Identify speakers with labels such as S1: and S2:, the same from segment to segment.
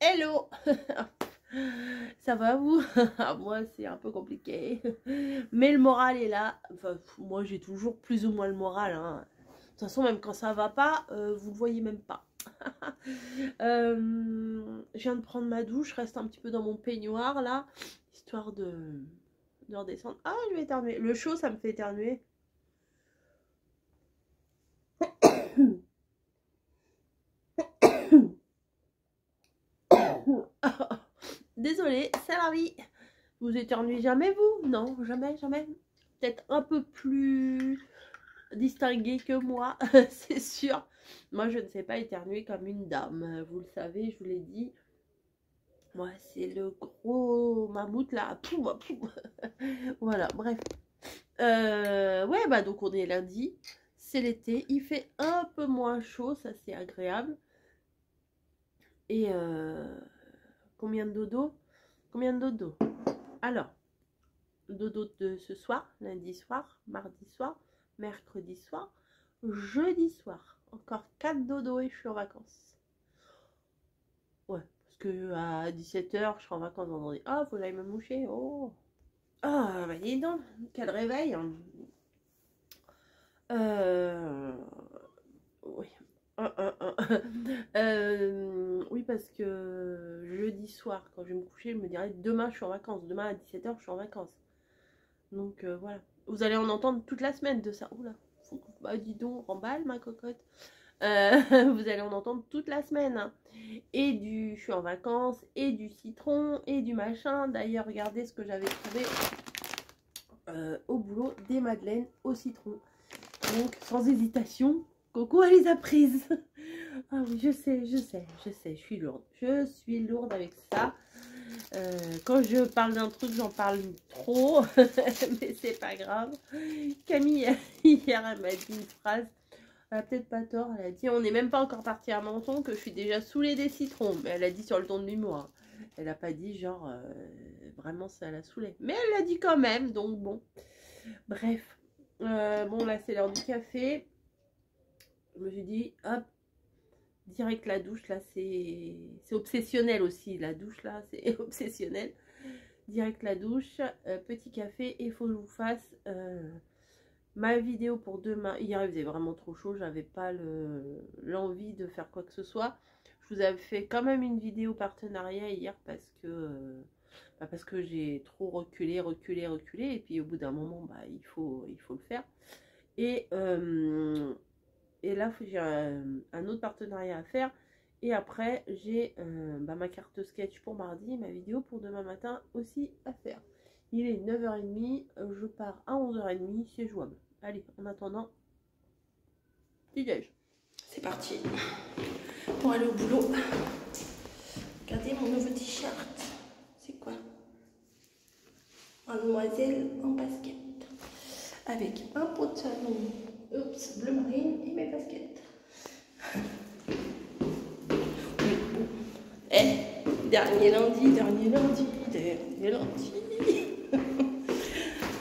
S1: Hello. Ça va vous? Moi c'est un peu compliqué. Mais le moral est là. Enfin, moi j'ai toujours plus ou moins le moral. Hein. De toute façon, même quand ça va pas, vous le voyez même pas. Je viens de prendre ma douche, je reste un petit peu dans mon peignoir là, histoire de redescendre. Ah, je vais éternuer. Le chaud, ça me fait éternuer. Désolée, c'est la vie. Vous éternuez jamais, vous? Non, jamais, jamais. Peut-être un peu plus distingué que moi, c'est sûr. Moi, je ne sais pas éternuer comme une dame. Vous le savez, je vous l'ai dit. Moi, c'est le gros mammouth là. Poum, poum. Voilà, bref. Ouais, bah donc on est lundi. C'est l'été. Il fait un peu moins chaud, ça c'est agréable. Et combien de dodo? Combien de dodo? Alors, dodo de ce soir, lundi soir, mardi soir, mercredi soir, jeudi soir. Encore 4 dodo et je suis en vacances. Ouais, parce que à 17 h, je serai en vacances vendredi. Ah, faut que j'aille me moucher. Oh. Ah, bah dis donc, quel réveil. Oui. Oui, parce que jeudi soir, quand je vais me coucher, je me dirais demain je suis en vacances. Demain à 17 h, je suis en vacances. Donc voilà. Vous allez en entendre toute la semaine de ça. Oula, bah dis donc, remballe ma cocotte. Vous allez en entendre toute la semaine. Hein. Et du je suis en vacances, et du citron, et du machin. D'ailleurs, regardez ce que j'avais trouvé au boulot, des madeleines au citron. Donc, sans hésitation, Coco, elle les a prises. Ah oui, je sais, je suis lourde. Je suis lourde avec ça. Quand je parle d'un truc, j'en parle trop. Mais c'est pas grave. Camille, hier, elle m'a dit une phrase. Elle a peut-être pas tort. Elle a dit, on n'est même pas encore parti à Menton que je suis déjà saoulée des citrons. Mais elle a dit sur le ton de l'humour. Elle n'a pas dit genre, vraiment ça l'a saoulée. Mais elle l'a dit quand même, donc bon. Bref. Bon, là, c'est l'heure du café. Je me suis dit, hop, direct la douche, là, c'est obsessionnel aussi. La douche, là, c'est obsessionnel. Direct la douche, petit café, et il faut que je vous fasse ma vidéo pour demain. Hier, il faisait vraiment trop chaud, j'avais pas l'envie de faire quoi que ce soit. Je vous avais fait quand même une vidéo partenariat hier parce que j'ai trop reculé, et puis au bout d'un moment, bah, il faut le faire. Et là, j'ai un autre partenariat à faire. Et après, j'ai ma carte sketch pour mardi et ma vidéo pour demain matin aussi à faire. Il est 9h30, je pars à 11h30, c'est jouable. Allez, en attendant, petit déj. C'est parti pour aller au boulot. Regardez mon nouveau t-shirt. C'est quoi? Mademoiselle en basket. Avec un pantalon bleu marine et mes baskets. Dernier lundi.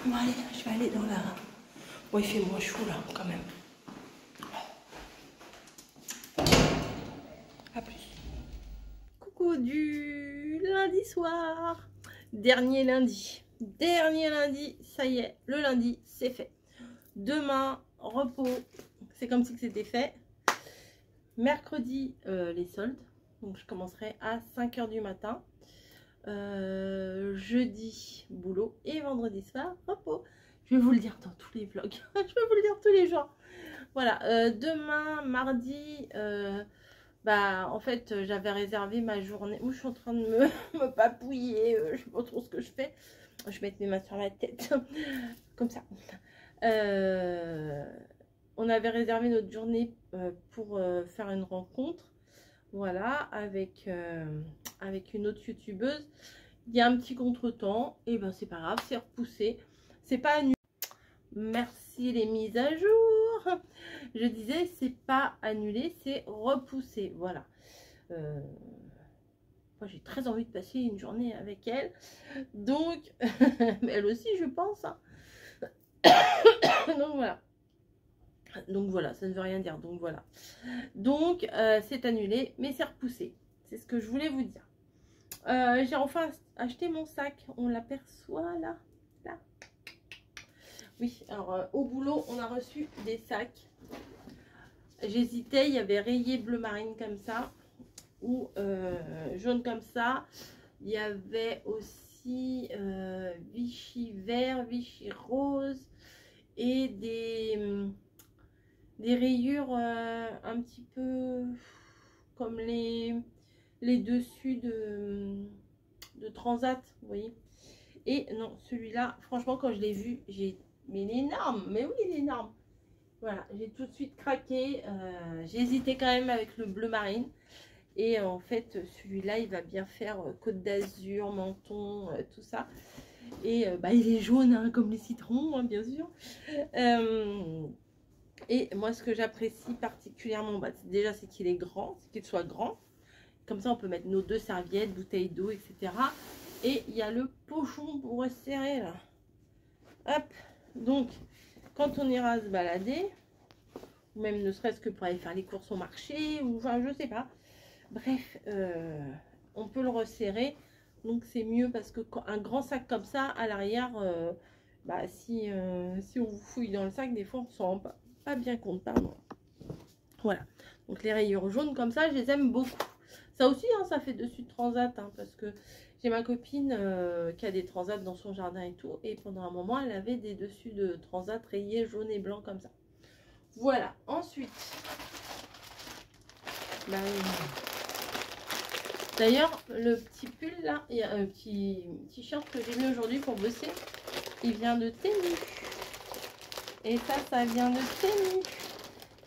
S1: Bon, allez, je vais aller dans la... Bon, il fait moins chaud là, quand même. A plus. Coucou du lundi soir. Dernier lundi, ça y est, le lundi, c'est fait. Demain, repos, c'est comme si c'était fait. Mercredi, les soldes. Donc, je commencerai à 5 h du matin. Jeudi, boulot. Et vendredi soir, repos. Je vais vous le dire dans tous les vlogs. Je vais vous le dire tous les jours. Voilà. Demain, mardi, bah, en fait, j'avais réservé ma journée. Où je suis en train de me papouiller. Je sais pas trop ce que je fais. Je vais mettre mes mains sur la tête. Comme ça. On avait réservé notre journée pour faire une rencontre. Voilà, avec une autre youtubeuse. Il y a un petit contretemps, et ben c'est pas grave, c'est repoussé. C'est pas annulé. Merci les mises à jour. Je disais, c'est pas annulé, c'est repoussé. Voilà. Moi j'ai très envie de passer une journée avec elle. Donc, elle aussi je pense. Hein. Donc voilà, ça ne veut rien dire. Donc voilà. Donc c'est annulé, mais c'est repoussé. C'est ce que je voulais vous dire. J'ai enfin acheté mon sac. On l'aperçoit là. Là. Oui, alors au boulot, on a reçu des sacs. J'hésitais, il y avait rayé bleu marine comme ça. Ou jaune comme ça. Il y avait aussi Vichy vert, Vichy rose. Et des rayures un petit peu comme les dessus de Transat, vous voyez. Et non, celui-là, franchement, quand je l'ai vu, mais il est énorme, mais oui, il est énorme. Voilà, j'ai tout de suite craqué. J'ai hésité quand même avec le bleu marine. Et en fait, celui-là, il va bien faire Côte d'Azur, Menton, tout ça. Et bah, il est jaune, hein, comme les citrons, hein, bien sûr. Et moi, ce que j'apprécie particulièrement, bah, déjà, c'est qu'il est grand, c'est qu'il soit grand. Comme ça, on peut mettre nos 2 serviettes, bouteilles d'eau, etc. Et il y a le pochon pour resserrer, là. Hop. Donc, quand on ira se balader, ou même ne serait-ce que pour aller faire les courses au marché, ou enfin, je sais pas. Bref, on peut le resserrer. Donc, c'est mieux parce que un grand sac comme ça, à l'arrière, bah, si on vous fouille dans le sac, des fois, on ne s'en rend pas bien compte. Pardon. Voilà. Donc, les rayures jaunes comme ça, je les aime beaucoup. Ça aussi, hein, ça fait dessus de transat, hein, parce que j'ai ma copine qui a des transats dans son jardin et tout. Et pendant un moment, elle avait des dessus de transat rayés jaune et blanc comme ça. Voilà. Ensuite, bah, d'ailleurs, le petit pull là, il y a un petit t-shirt que j'ai mis aujourd'hui pour bosser. Il vient de Temu. Et ça vient de Temu.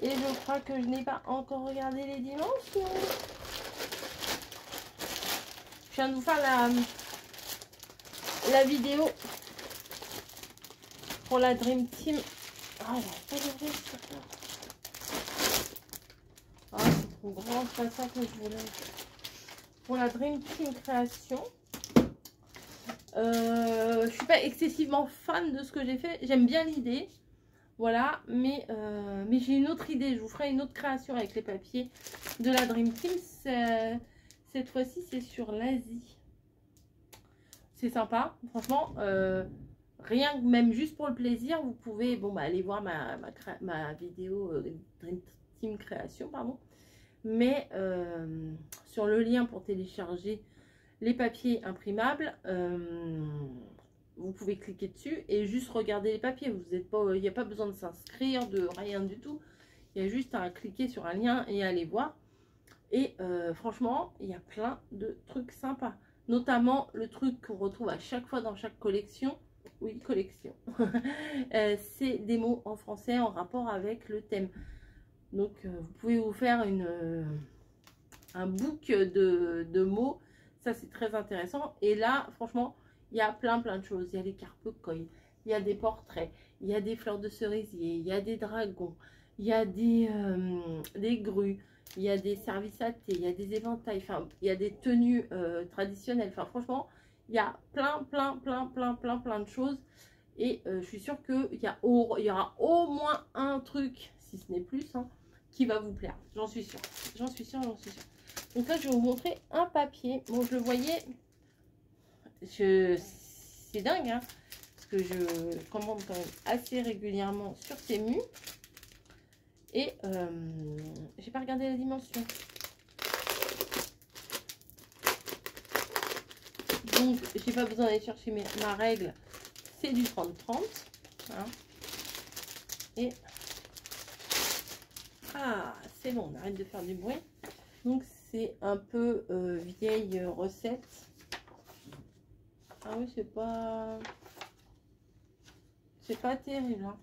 S1: Et je crois que je n'ai pas encore regardé les dimensions. Je viens de vous faire la vidéo pour la Dream Team. Ah, pas d'ouvrir ça. Ah, c'est trop grand, c'est pas ça que je voulais. Pour la Dream Team création. Je suis pas excessivement fan de ce que j'ai fait. J'aime bien l'idée. Voilà, mais j'ai une autre idée. Je vous ferai une autre création avec les papiers de la Dream Team. Cette fois-ci, c'est sur l'Asie. C'est sympa, franchement. Rien que même juste pour le plaisir, vous pouvez aller voir ma vidéo Dream Team création, pardon. Mais sur le lien pour télécharger les papiers imprimables, vous pouvez cliquer dessus et juste regarder les papiers. Il n'y a pas besoin de s'inscrire, de rien du tout. Il y a juste à cliquer sur un lien et aller voir. Et franchement, il y a plein de trucs sympas. Notamment le truc qu'on retrouve à chaque fois dans chaque collection. Oui, collection. C'est des mots en français en rapport avec le thème. Donc, vous pouvez vous faire un book de mots. Ça, c'est très intéressant. Et là, franchement, il y a plein de choses. Il y a des carpe-coï, il y a des portraits, il y a des fleurs de cerisier, il y a des dragons, il y a des grues, il y a des services à thé, il y a des éventails, enfin, il y a des tenues traditionnelles. Enfin, franchement, il y a plein de choses. Et je suis sûre qu'il y aura au moins un truc, si ce n'est plus, hein, qui va vous plaire. J'en suis sûre. J'en suis sûre. Donc là, je vais vous montrer un papier. Bon, je le voyais. C'est dingue, hein, parce que je commande quand même assez régulièrement sur Temu. Et j'ai pas regardé la dimension. Donc, j'ai pas besoin d'aller chercher ma règle. C'est du 30-30. Hein. Et... Ah, c'est bon, on arrête de faire du bruit. Donc, c'est un peu vieille recette. Ah oui, c'est pas terrible. Hein.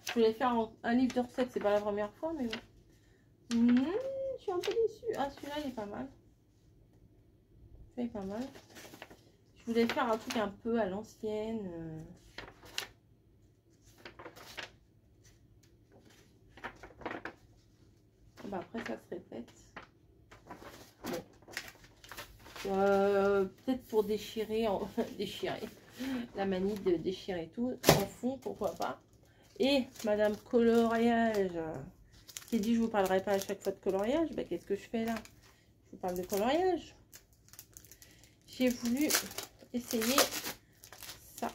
S1: Je voulais faire un livre de recettes, c'est pas la première fois, mais bon. Je suis un peu déçue. Ah, celui-là, il est pas mal. Celui-là, il est pas mal. Je voulais faire un truc un peu à l'ancienne. Bah, après, ça se répète. Bon. Peut-être pour déchirer, déchirer. La manie de déchirer tout en fond, pourquoi pas. Et Madame Coloriage qui dit je vous parlerai pas à chaque fois de coloriage. Bah, qu'est-ce que je fais là? vous parle de coloriage. J'ai voulu essayer ça.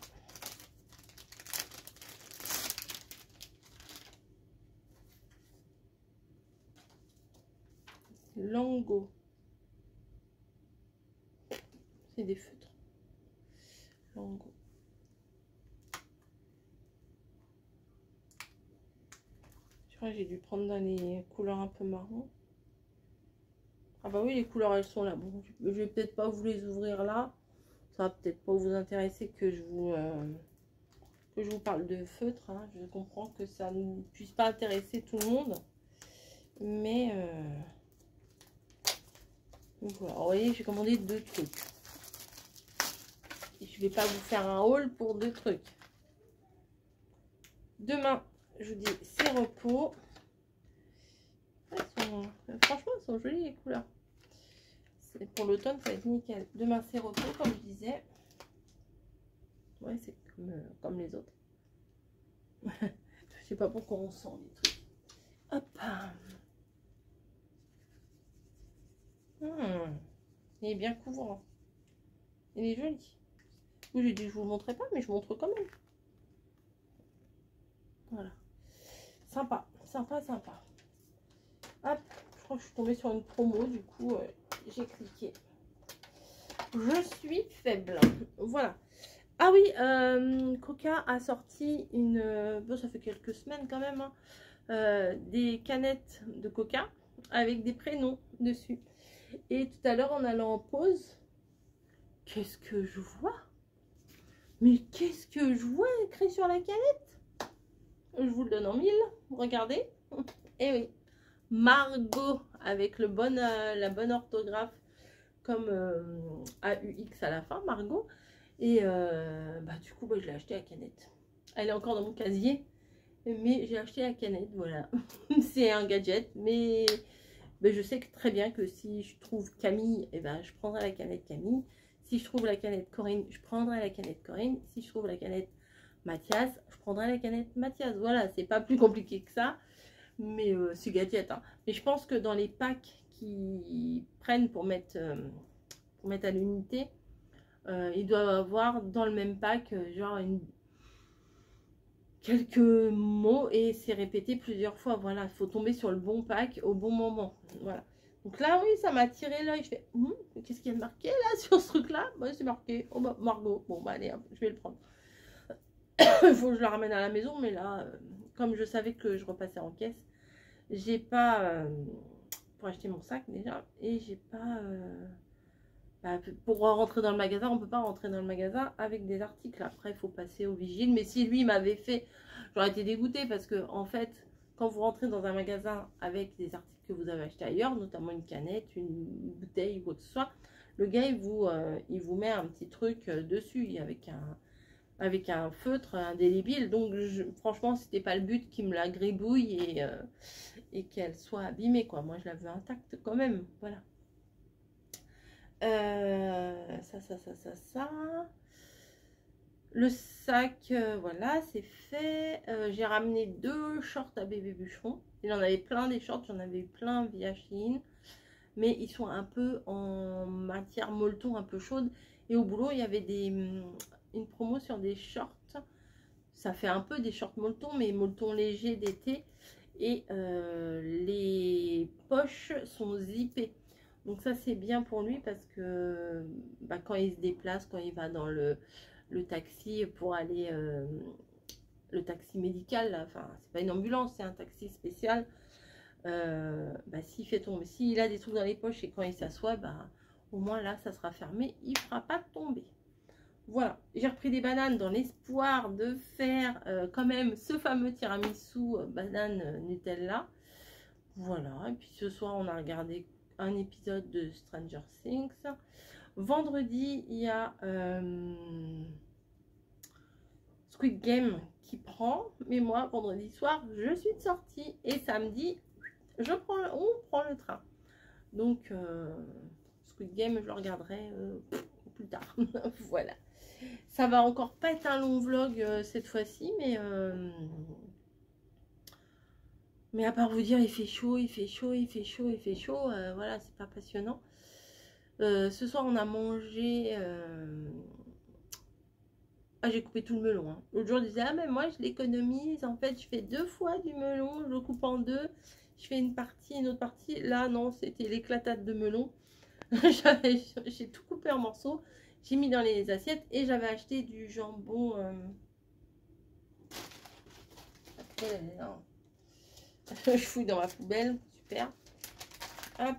S1: Lango. C'est des feutres. Lango. Je crois que j'ai dû prendre dans les couleurs un peu marron. Ah bah oui, les couleurs elles sont là. Bon, je vais peut-être pas vous les ouvrir là. Ça va peut-être pas vous intéresser que je vous parle de feutre. Hein. Je comprends que ça ne puisse pas intéresser tout le monde. Mais voilà. Vous voyez, j'ai commandé 2 trucs. Et je vais pas vous faire un haul pour 2 trucs. Demain, je vous dis, c'est repos. Franchement, elles sont jolies les couleurs. Pour l'automne, ça va être nickel. Demain, c'est repos, comme je disais. Ouais, c'est comme les autres. Je sais pas pourquoi on sent les trucs. Hop. Il est bien couvrant. Il est joli. Oui, j'ai dit que je vous le montrerai pas, mais je vous montre quand même. Voilà. Sympa, sympa, sympa. Hop, je crois que je suis tombée sur une promo, du coup, j'ai cliqué. Je suis faible. Voilà. Ah oui, Coca a sorti une... bon, ça fait quelques semaines quand même, hein, des canettes de Coca avec des prénoms dessus. Et tout à l'heure, en allant en pause, qu'est-ce que je vois? Mais qu'est-ce que je vois écrit sur la canette? Je vous le donne en mille, regardez. Et oui, Margot, avec la bonne orthographe, comme AUX à la fin, Margot. Et bah, du coup, bah, je l'ai acheté à canette. Elle est encore dans mon casier, mais j'ai acheté la canette, voilà. C'est un gadget, mais je sais que très bien que si je trouve Camille, eh ben, je prendrai la canette Camille. Si je trouve la canette Corinne, je prendrai la canette Corinne. Si je trouve la canette Mathias, je prendrai la canette Mathias. Voilà, c'est pas plus compliqué que ça, mais c'est gadget. Hein. Mais je pense que dans les packs qui prennent pour mettre à l'unité, ils doivent avoir dans le même pack genre quelques mots et c'est répété plusieurs fois. Voilà, il faut tomber sur le bon pack au bon moment. Voilà. Donc là, oui, ça m'a tiré l'œil. Je fais, qu'est-ce qu'il y a de marqué là sur ce truc-là? Bah, c'est marqué oh, bah, Margot. Bon, bah allez, je vais le prendre. Il faut que je la ramène à la maison, mais là, comme je savais que je repassais en caisse, j'ai pas pour acheter mon sac déjà et j'ai pas pour rentrer dans le magasin. On peut pas rentrer dans le magasin avec des articles. Après, il faut passer au vigile. Mais si lui m'avait fait, j'aurais été dégoûtée parce que en fait, quand vous rentrez dans un magasin avec des articles que vous avez achetés ailleurs, notamment une canette, une bouteille ou quoi que ce soit, le gars il vous met un petit truc dessus avec un feutre indélébile. Donc franchement, c'était pas le but qu'il me la gribouille et qu'elle soit abîmée, quoi. Moi, je la veux intacte quand même. Voilà. Ça. Le sac, voilà, c'est fait. J'ai ramené 2 shorts à bébé bûcheron. Il en avait plein des shorts, j'en avais eu plein via Shein. Mais ils sont un peu en matière molleton, un peu chaude. Et au boulot, il y avait une promo sur des shorts. Ça fait un peu des shorts molleton, mais molleton léger d'été. Et les poches sont zippées. Donc ça, c'est bien pour lui parce que bah, quand il se déplace, quand il va dans le taxi pour aller... le taxi médical, là, enfin, c'est pas une ambulance, c'est un taxi spécial. Bah, s'il fait tomber, s'il a des trucs dans les poches et quand il s'assoit, bah, au moins là, ça sera fermé, il ne fera pas tomber. Voilà, j'ai repris des bananes dans l'espoir de faire quand même ce fameux tiramisu banane Nutella. Voilà, et puis ce soir, on a regardé un épisode de Stranger Things. Vendredi, il y a Squid Game qui prend, mais moi, vendredi soir, je suis de sortie et samedi, on prend le train. Donc, Squid Game, je le regarderai plus tard. Voilà. Ça va encore pas être un long vlog cette fois-ci, mais Mais à part vous dire il fait chaud, il fait chaud, il fait chaud, il fait chaud, voilà, c'est pas passionnant. Ce soir on a mangé... Ah, j'ai coupé tout le melon. Hein. L'autre jour je disais, ah mais moi je l'économise, en fait je fais 2 fois du melon, je le coupe en 2, je fais une partie, une autre partie. Là non, c'était l'éclatade de melon. J'ai tout coupé en morceaux, j'ai mis dans les assiettes et j'avais acheté du jambon... Je fouille dans ma poubelle, super. Hop.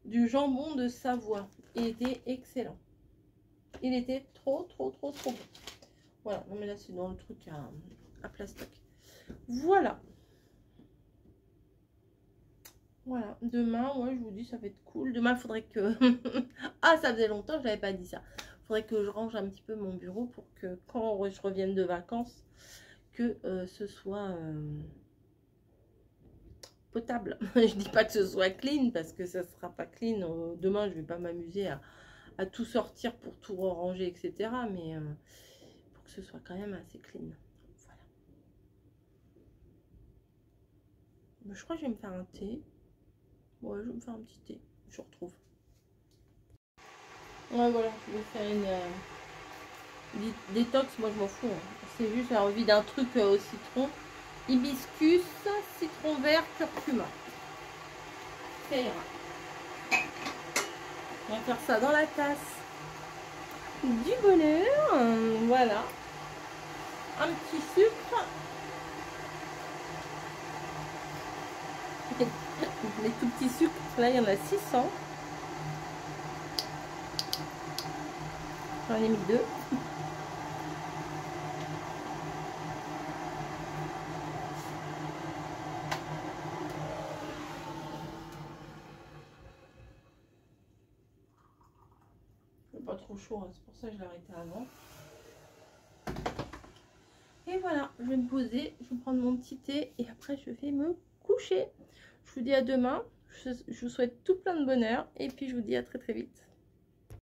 S1: Du jambon de Savoie. Il était excellent. Il était trop bon. Voilà, non mais là c'est dans le truc à plastique. Voilà. Voilà, demain, moi je vous dis, ça va être cool. Demain, il faudrait que... ah, ça faisait longtemps que je n'avais pas dit ça. Il faudrait que je range un petit peu mon bureau pour que quand je revienne de vacances, que ce soit potable. Je dis pas que ce soit clean, parce que ça sera pas clean. Demain, je vais pas m'amuser à tout sortir pour tout ranger, etc. Mais pour que ce soit quand même assez clean. Voilà. Je crois que je vais me faire un thé. Ouais, je vais me faire un petit thé. Je retrouve. Ouais, voilà, je vais faire une détox. Moi, je m'en fous. Hein. C'est juste la envie d'un truc au citron. Hibiscus, citron vert, curcuma. Ça ira. On va faire ça dans la tasse du bonheur. Voilà. Un petit sucre. Les tout petits sucres. Là, il y en a 600. J'en ai mis 2. Pas trop chaud, hein. C'est pour ça que je l'ai arrêté avant. Et voilà, je vais me poser, je vais prendre mon petit thé et après je vais me coucher. Je vous dis à demain, je vous souhaite tout plein de bonheur et puis je vous dis à très très vite.